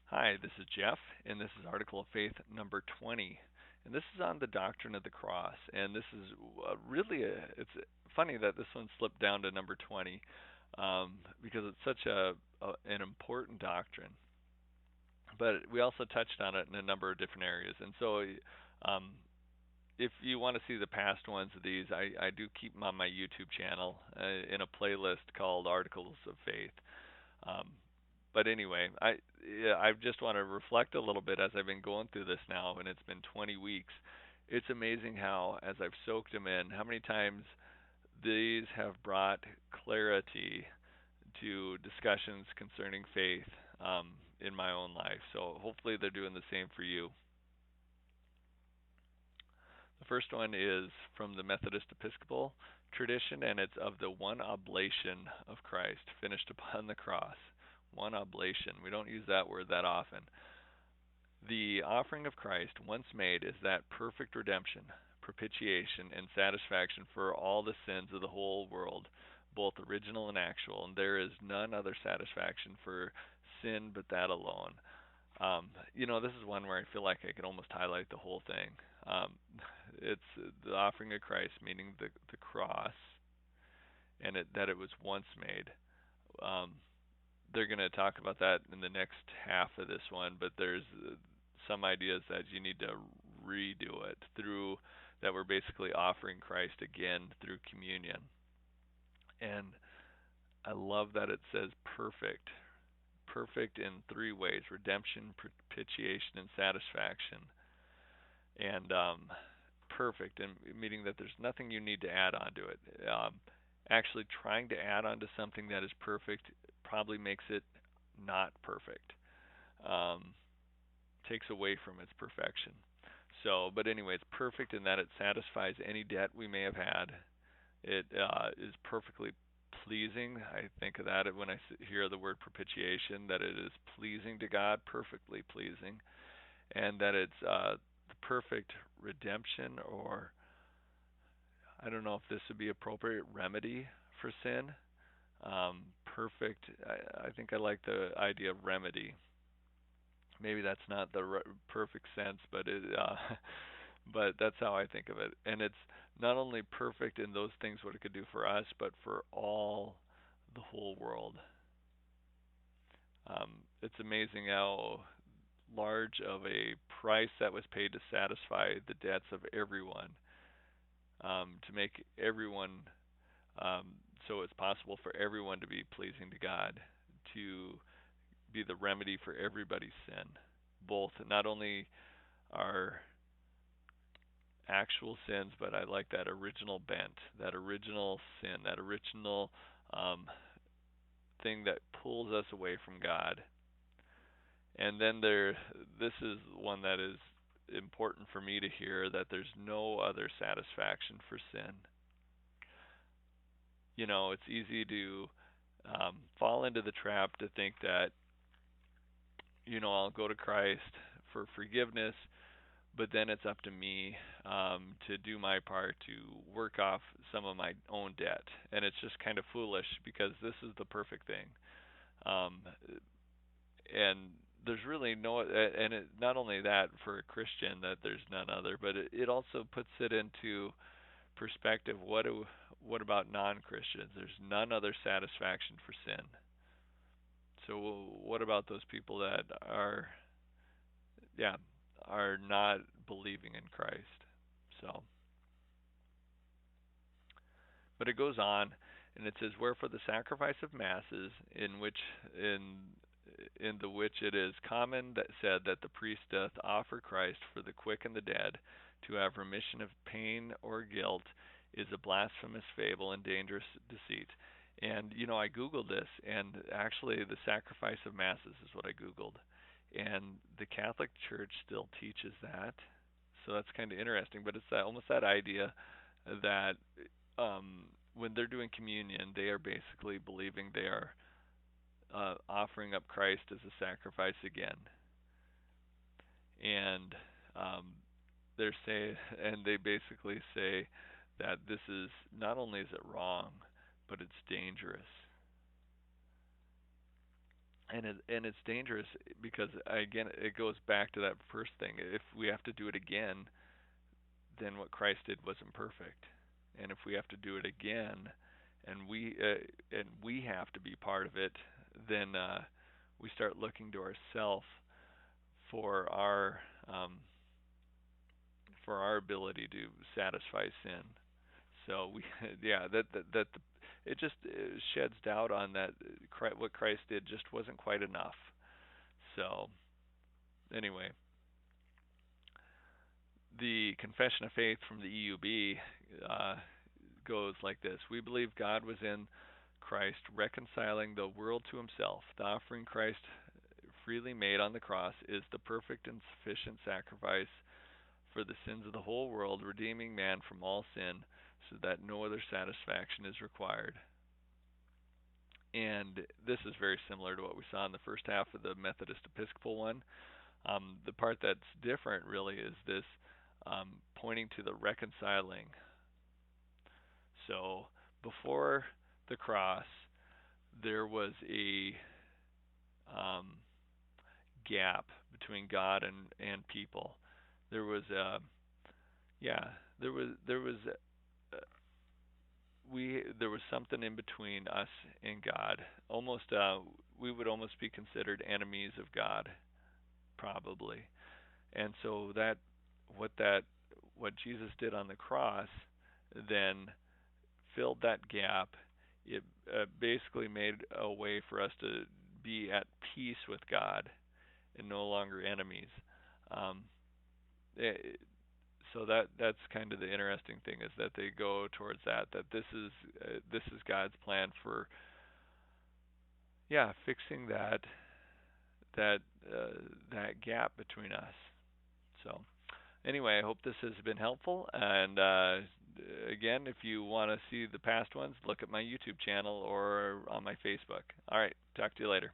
Hi, this is Jeff, and this is Article of Faith number 20. And this is on the doctrine of the cross. And this is it's funny that this one slipped down to number 20 because it's such an important doctrine. But we also touched on it in a number of different areas. And so um, if you want to see the past ones of these, I do keep them on my YouTube channel in a playlist called Articles of Faith. Um, but anyway, I just want to reflect a little bit as I've been going through this now, and it's been 20 weeks. It's amazing how, as I've soaked them in, how many times these have brought clarity to discussions concerning faith in my own life. So hopefully they're doing the same for you. The first one is from the Methodist Episcopal tradition, and it's of the one oblation of Christ finished upon the cross. One oblation. We don't use that word that often. The offering of Christ, once made, is that perfect redemption, propitiation, and satisfaction for all the sins of the whole world, both original and actual, and there is none other satisfaction for sin but that alone. This is one where I feel like I could almost highlight the whole thing. Um, it's the offering of Christ, meaning the cross, and that it was once made. Um, they're going to talk about that in the next half of this one, but there's some ideas that you need to redo it through that we're basically offering Christ again through communion. And I love that it says perfect. Perfect in three ways: redemption, propitiation, and satisfaction. And perfect, and meaning that there's nothing you need to add on to it. Actually, trying to add on to something that is perfect probably makes it not perfect. Um, Takes away from its perfection. So, but anyway, it's perfect in that it satisfies any debt we may have had. It is perfectly pleasing. I think of that when I hear the word propitiation, that it is pleasing to God, perfectly pleasing, and that it's the perfect redemption, or I don't know if this would be appropriate remedy for sin. Perfect. I think I like the idea of remedy. Maybe that's not the perfect sense, but but that's how I think of it. And it's not only perfect in those things what it could do for us, but for all the whole world. It's amazing how large of a price that was paid to satisfy the debts of everyone, to make everyone, um, so it's possible for everyone to be pleasing to God, to be the remedy for everybody's sin, both not only our actual sins, but I like that original bent, that original sin, that original um, thing that pulls us away from God. And then this is one that is important for me to hear, that there's no other satisfaction for sin. It's easy to fall into the trap to think that, I'll go to Christ for forgiveness, but then it's up to me to do my part to work off some of my own debt. And it's just kind of foolish because this is the perfect thing. Um, and there's really no, and not only that for a Christian that there's none other, but it also puts it into perspective. What about non-Christians? There's none other satisfaction for sin. So what about those people that yeah, are not believing in Christ? So, but it goes on, and it says, "Wherefore the sacrifice of masses, in the which it is common that said that the priest doth offer Christ for the quick and the dead, to have remission of pain or guilt, is a blasphemous fable and dangerous deceit." And I googled this, and actually, the sacrifice of masses is what I googled, and the Catholic Church still teaches that. So that's kind of interesting. But it's almost that idea that when they're doing communion, they are basically believing they are offering up Christ as a sacrifice again, and um, and they basically say that this is, not only is it wrong, but it's dangerous. and it's dangerous because again it goes back to that first thing. If we have to do it again, then what Christ did wasn't perfect. And if we have to do it again, and we have to be part of it, then we start looking to ourselves for our um, for our ability to satisfy sin. So we, yeah, that it just sheds doubt on that. What Christ did just wasn't quite enough. So anyway, the Confession of Faith from the EUB goes like this: We believe God was in Christ, reconciling the world to Himself. The offering Christ freely made on the cross is the perfect and sufficient sacrifice for the sins of the whole world, redeeming man from all sin, so that no other satisfaction is required. And this is very similar to what we saw in the first half of the Methodist Episcopal one. The part that's different really is this pointing to the reconciling. So before the cross, there was a um, gap between God and people. There was yeah, there was uh, there was something in between us and God. Almost we would almost be considered enemies of God, probably. And so what that what Jesus did on the cross then filled that gap. It basically made a way for us to be at peace with God and no longer enemies. Um, it, so that's kind of the interesting thing, is that they go towards that this is God's plan for, yeah, fixing that that gap between us. So anyway, I hope this has been helpful. And again, if you want to see the past ones, look at my YouTube channel or on my Facebook. All right, talk to you later.